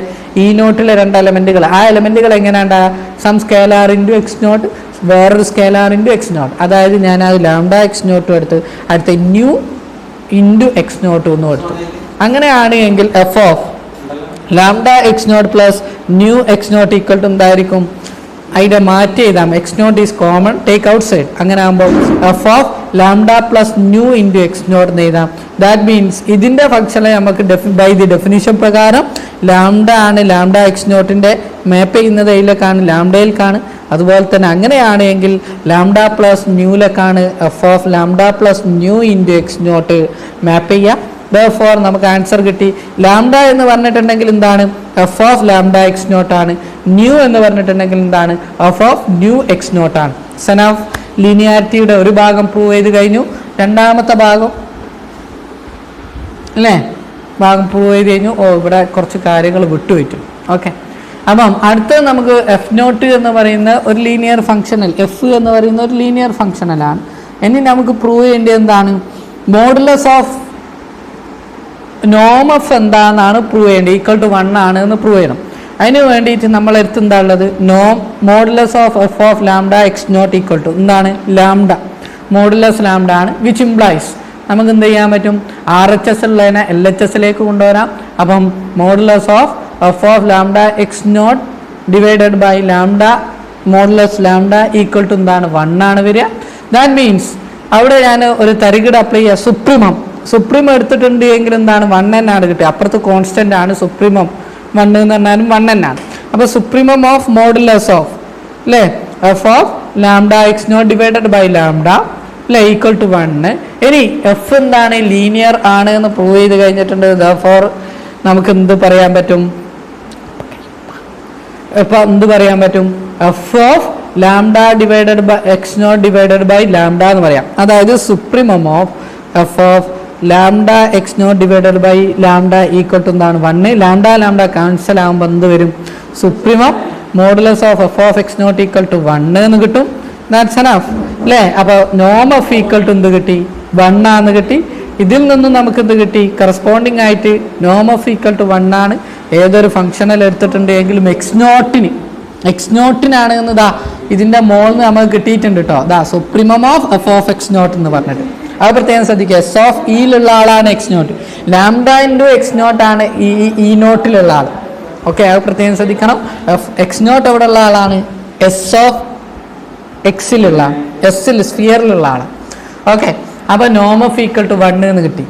E0-ലെ 2 എലമെൻറ്റുകൾ. ആ എലമെൻറ്റുകൾ എങ്ങനെയാണ്ടാ? സം സ്കേലാർ ഇൻറ്റു X0 വേറൊരു സ്കേലാർ ഇൻറ്റു X0. അതായത് ഞാൻ അത് ലാംഡ X0 എടുത്ത് അടുത്ത ന്യൂ ഇൻറ്റു X0 എന്നും എടുത്തു. അങ്ങനെയാണ് എങ്കിൽ F of lambda X0 plus nu X0 equal to എന്തായിരിക്കും? അതിൻ്റെ മാറ്റി എഴുതാം. X0 is common, take out side. അങ്ങനെ ആകുമ്പോൾ F of lambda plus nu into X0 എന്ന് എഴുതാം. ദാറ്റ് മീൻസ് ഇതിൻ്റെ ഫംഗ്ഷനെ നമുക്ക് ബൈ ദി ഡെഫിനിഷൻ പ്രകാരം ലാംഡ ആണ്. ലാംഡ X0-ൻ്റെ മാപ്പ് ചെയ്യുന്നത് ഇതിലേക്കാണ്, ലാംഡയിലേക്കാണ്. അതുപോലെ തന്നെ അങ്ങനെയാണ് എങ്കിൽ ലാംഡ പ്ലസ് ന്യൂയിലേക്കാണ് F of lambda plus nu into X0 map ചെയ്യുക. therefore നമുക്ക് ആൻസർ കിട്ടി. ലാംഡ എന്ന് പറഞ്ഞിട്ടുണ്ടെങ്കിൽ എന്താണ്? എഫ് ഓഫ് ലാംഡ X0 ആണ്. ന്യൂ എന്ന് പറഞ്ഞിട്ടുണ്ടെങ്കിൽ എന്താണ്? എഫ് ഓഫ് ന്യൂ X0 ആണ്. സൺ ഓഫ് ലീനിയാരിറ്റിയുടെ ഒരു ഭാഗം പ്രൂവ് ചെയ്ത് കഴിഞ്ഞു. രണ്ടാമത്തെ ഭാഗം അല്ലേ പ്രൂവ് ചെയ്ത് കഴിഞ്ഞു. ഇവിടെ കുറച്ച് കാര്യങ്ങൾ വിട്ടുപോയിട്ടു. ഓക്കെ, അപ്പം അടുത്തത് നമുക്ക് F0 എന്ന് പറയുന്ന ഒരു ലീനിയർ ഫങ്ഷണൽ, എഫ് എന്ന് പറയുന്ന ഒരു ലീനിയർ ഫങ്ഷണലാണ്. ഇനി നമുക്ക് പ്രൂവ് ചെയ്യേണ്ടത് എന്താണ്? മോഡുലസ് ഓഫ് നോം എഫ് എന്താണെന്നാണ് പ്രൂവ് ചെയ്യേണ്ടത്. ഈക്വൽ ടു 1 ആണ് എന്ന് പ്രൂവ് ചെയ്യണം. അതിന് വേണ്ടിയിട്ട് നമ്മളെടുത്ത് എന്താ ഉള്ളത്? Modulus of F of lambda X0 equal to എന്താണ്? ലാംഡ മോഡുലസ് ലാംഡ ആണ്. വിച്ച് ഇംപ്ലൈസ് നമുക്ക് എന്ത് ചെയ്യാൻ പറ്റും? RHS ഉള്ളതിനെ LHS-ലേക്ക് കൊണ്ടുവരാം. അപ്പം modulus of F of lambda X0 divided by lambda modulus lambda equal to എന്താണ്? 1 ആണ് വരിക. ദാറ്റ് മീൻസ് അവിടെ ഞാൻ ഒരു തരികിട അപ്ലൈ ചെയ്യുക. സുപ്രീമം എടുത്തിട്ടുണ്ട് എങ്കിൽ എന്താണ്? 1n ആണ് കിട്ടുക. അപ്പുറത്ത് കോൺസ്റ്റന്റ് ആണ്. സുപ്രീമം 1 എന്ന് പറഞ്ഞാലും 1n ആണ്. അപ്പോൾ സുപ്രീമം ഓഫ് മോഡുലസ് ഓഫ് അല്ലേ F of lambda X0 divided by lambda അല്ലേ ഈക്വൽ ടു 1. ഇനി എഫ് എന്താണ്? ലീനിയർ ആണ് എന്ന് പ്രൂവ് ചെയ്ത് കഴിഞ്ഞിട്ടുണ്ട്. therefore നമുക്ക് എന്ത് പറയാൻ പറ്റും? F of lambda divided by X0 divided by lambda എന്ന് പറയാം. അതായത് supremum of F of lambda X0 divided by lambda equal to എന്താണ്? 1. ലാംഡ ക്യാൻസൽ ആകുമ്പോൾ എന്ത് വരും? Supremum modulus of F of X0 equal to 1 എന്ന് കിട്ടും. ദാറ്റ്സ് എനഫ് അല്ലേ. അപ്പോൾ നോം എഫ് ഈക്വൽ ടു എന്ത് കിട്ടി? 1 ആണെന്ന് കിട്ടി. ഇതിൽ നിന്നും നമുക്ക് എന്ത് കിട്ടി? കറസ്പോണ്ടിങ് ആയിട്ട് നോം എഫ് ഈക്വൽ ടു 1 ആണ്. ഏതൊരു ഫംഗ്ഷനിൽ എടുത്തിട്ടുണ്ട് എങ്കിലും X0-നാണ് എന്നതാ ഇതിൻ്റെ മോളിൽ നമുക്ക് കിട്ടിയിട്ടുണ്ട് കേട്ടോ. Supremum of F of X0 എന്ന് പറഞ്ഞിട്ട് അത് പ്രത്യേകം ശ്രദ്ധിക്കുക. എസ് ഓഫ് ഇയിലുള്ള ആളാണ് X naught. Lambda into X naught ആണ് ഇ നോട്ടിലുള്ള ആൾ. ഓക്കെ, അത് പ്രത്യേകം ശ്രദ്ധിക്കണം. എക്സ് നോട്ട് എവിടെ ഉള്ള ആളാണ്? എസ് ഓഫ് എക്സിലുള്ള, എസ്സിൽ സ്ഫിയറിലുള്ള ആൾ. ഓക്കെ, അപ്പോൾ നോം ഓഫ് ഈക്വൽ ടു 1 എന്ന് കിട്ടി.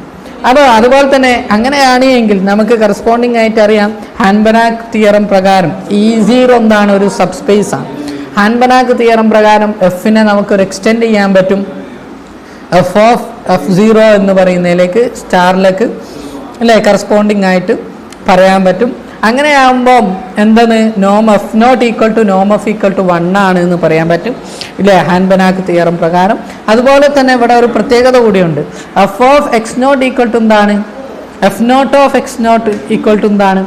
അപ്പോൾ അതുപോലെ തന്നെ അങ്ങനെയാണ് എങ്കിൽ നമുക്ക് കറസ്പോണ്ടിങ് ആയിട്ട് അറിയാം, ഹാൻബനാക്ക് തിയറം പ്രകാരം E0 എന്താണ്? ഒരു സബ് സ്പേസ് ആണ്. ഹാൻബനാക്ക് തിയറം പ്രകാരം എഫിനെ നമുക്കൊരു എക്സ്റ്റെൻഡ് ചെയ്യാൻ പറ്റും. എഫ് ഓഫ് F0 എന്ന് പറയുന്നതിലേക്ക് സ്റ്റാറിലേക്ക് അല്ലേ കറസ്പോണ്ടിങ് ആയിട്ട് പറയാൻ പറ്റും. അങ്ങനെയാകുമ്പോൾ എന്താണ്? നോം F naught equal to Noam F equal to 1 ആണ് എന്ന് പറയാൻ പറ്റും ഇല്ലേ, ഹാൻബനാക്ക് തിയറം പ്രകാരം. അതുപോലെ തന്നെ ഇവിടെ ഒരു പ്രത്യേകത കൂടിയുണ്ട്. F of X naught equal to എന്താണ്? F naught of X naught equal to എന്താണ്?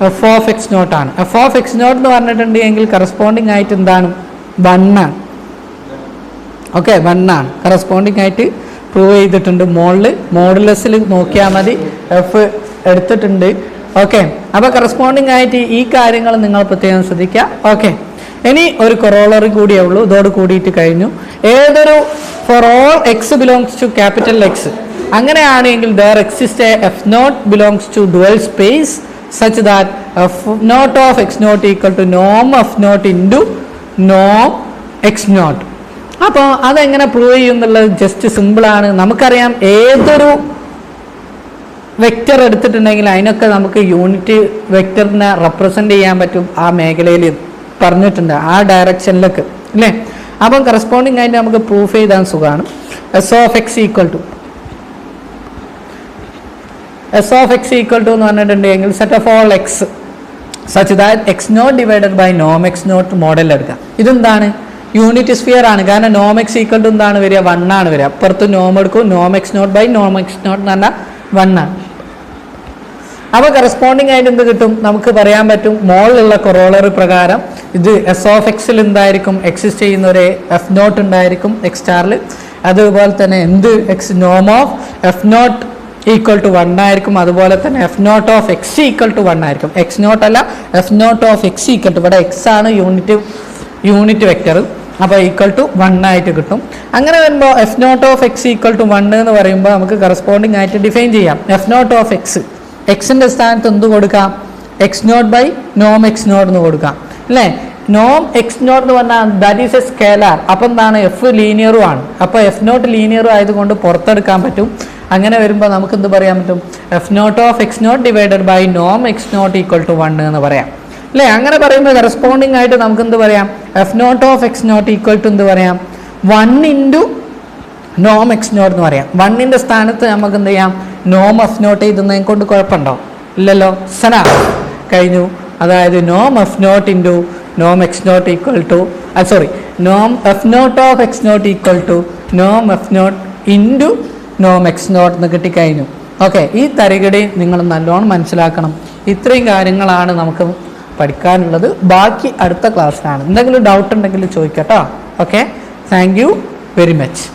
എഫ് ഓഫ് എക്സ് നോട്ട് ആണ്. എഫ് ഓഫ് എക്സ് നോട്ട് എന്ന് പറഞ്ഞിട്ടുണ്ട് എങ്കിൽ കറസ്പോണ്ടിങ് ആയിട്ട് എന്താണ്? 1 ആണ്. ഓക്കെ, 1 ആണ് കറസ്പോണ്ടിങ് ആയിട്ട് പ്രൂവ് ചെയ്തിട്ടുണ്ട്. മോഡുലസിൽ നോക്കിയാൽ മതി, എഫ് എടുത്തിട്ടുണ്ട്. ഓക്കെ, അപ്പോൾ കറസ്പോണ്ടിങ് ആയിട്ട് ഈ കാര്യങ്ങൾ നിങ്ങൾ പ്രത്യേകം ശ്രദ്ധിക്കുക. ഓക്കെ, ഇനി ഒരു കൊറോളറി കൂടിയേ ഉള്ളൂ, ഇതോട് കൂടിയിട്ട് കഴിഞ്ഞു. ഏതൊരു four all X belongs to capital X അങ്ങനെയാണെങ്കിൽ there exist A F not belongs to dual space such that F naught of X naught equal to Noam F naught into നോം എക്സ് നോട്ട്. അപ്പോൾ അതെങ്ങനെ prove ചെയ്യും എന്നുള്ളത് just സിമ്പിളാണ്. നമുക്കറിയാം ഏതൊരു vector എടുത്തിട്ടുണ്ടെങ്കിൽ അതിനൊക്കെ നമുക്ക് യൂണിറ്റ് വെക്റ്ററിനെ റെപ്രസെൻ്റ് ചെയ്യാൻ പറ്റും. ആ മേഖലയിൽ പറഞ്ഞിട്ടുണ്ട്, ആ ഡയറക്ഷനിലേക്ക് അല്ലേ. അപ്പം കറസ്പോണ്ടിങ് ആയിട്ട് നമുക്ക് പ്രൂഫ് ചെയ്താൻ സുഖമാണ്. S of X equal to എന്ന് പറഞ്ഞിട്ടുണ്ടെങ്കിൽ set of all X such that X naught divided by നോം എക്സ് നോട്ട് മോഡൽ എടുക്കാം. ഇതെന്താണ്? യൂണിറ്റ് സ്ഫിയർ ആണ്. കാരണം നോം എക്സ് ഈക്വൽ ടു എന്താണ് വരിക? 1 ആണ് വരിക. അപ്പുറത്ത് നോം എടുക്കും, നോം എക്സ് നോട്ട് ബൈ നോം എക്സ് നോട്ട് എന്ന് പറഞ്ഞാൽ 1 ആണ്. അപ്പോൾ കറസ്പോണ്ടിങ് ആയിട്ട് എന്ത് കിട്ടും? നമുക്ക് പറയാൻ പറ്റും മോളിലുള്ള കൊറോളറി പ്രകാരം ഇത് എസ് ഓഫ് എക്സിൽ എന്തായിരിക്കും? എക്സിസ്റ്റ് ചെയ്യുന്ന ഒരു എഫ് നോട്ട് ഉണ്ടായിരിക്കും എക്സ് സ്റ്റാറിൽ. അതുപോലെ തന്നെ എന്ത് എക്സ് നോം of F naught equal to 1 ആയിരിക്കും. അതുപോലെ തന്നെ F naught of X equal to 1 ആയിരിക്കും. എക്സ് നോട്ട് അല്ല, F naught of X equal to, ഇവിടെ എക്സ് ആണ് യൂണിറ്റ് വെക്റ്റർ, അപ്പോൾ ഈക്വൽ ടു 1 ആയിട്ട് കിട്ടും. അങ്ങനെ വരുമ്പോൾ F naught of X equal to 1 എന്ന് പറയുമ്പോൾ നമുക്ക് കറസ്പോണ്ടിങ് ആയിട്ട് ഡിഫൈൻ ചെയ്യാം. എഫ് നോട്ട് ഓഫ് എക്സ്, എക്സിൻ്റെ സ്ഥാനത്ത് എന്ത് കൊടുക്കാം? എക്സ് നോട്ട് ബൈ നോം എക്സ് നോട്ട് എന്ന് കൊടുക്കാം അല്ലേ. നോം എക്സ് നോട്ട് എന്ന് പറഞ്ഞാൽ ദാറ്റ് ഈസ് എ സ്കേലാർ. അപ്പം എന്താണ്? എഫ് ലീനിയറും ആണ്. അപ്പോൾ എഫ് നോട്ട് ലീനിയറും ആയതുകൊണ്ട് പുറത്തെടുക്കാൻ പറ്റും. അങ്ങനെ വരുമ്പോൾ നമുക്ക് എന്ത് പറയാൻ പറ്റും? F naught of X naught divided by നോം എക്സ് നോട്ട് ഈക്വൽ ടു 1 എന്ന് പറയാം അല്ലേ. അങ്ങനെ പറയുമ്പോൾ കറസ്പോണ്ടിങ് ആയിട്ട് നമുക്ക് എന്ത് പറയാം? F naught of X naught equal to എന്ത് പറയാം? 1 ഇൻറ്റു നോം എക്സ് നോട്ട് എന്ന് പറയാം. 1ന്റെ സ്ഥാനത്ത് നമുക്ക് എന്ത് ചെയ്യാം? നോം എഫ് നോട്ട് എഴുതുന്നതിനെ കൊണ്ട് കുഴപ്പമുണ്ടോ? ഇല്ലല്ലോ. സനാ കഴിഞ്ഞു. അതായത് നോം എഫ് നോട്ട് ഇൻറ്റു നോം X naught equal to Noam F naught of X naught equal to Noam F naught into നോം എക്സ് നോട്ട് എന്ന് കിട്ടിക്കഴിഞ്ഞു. ഓക്കെ, ഈ തരികടി നിങ്ങൾ നല്ലോണം മനസ്സിലാക്കണം. ഇത്രയും കാര്യങ്ങളാണ് നമുക്ക് പഠിക്കാനുള്ളത്. ബാക്കി അടുത്ത ക്ലാസ്സിലാണ്. എന്തെങ്കിലും ഡൗട്ട് ഉണ്ടെങ്കിൽ ചോദിക്കട്ടോ. Okay, thank you very much.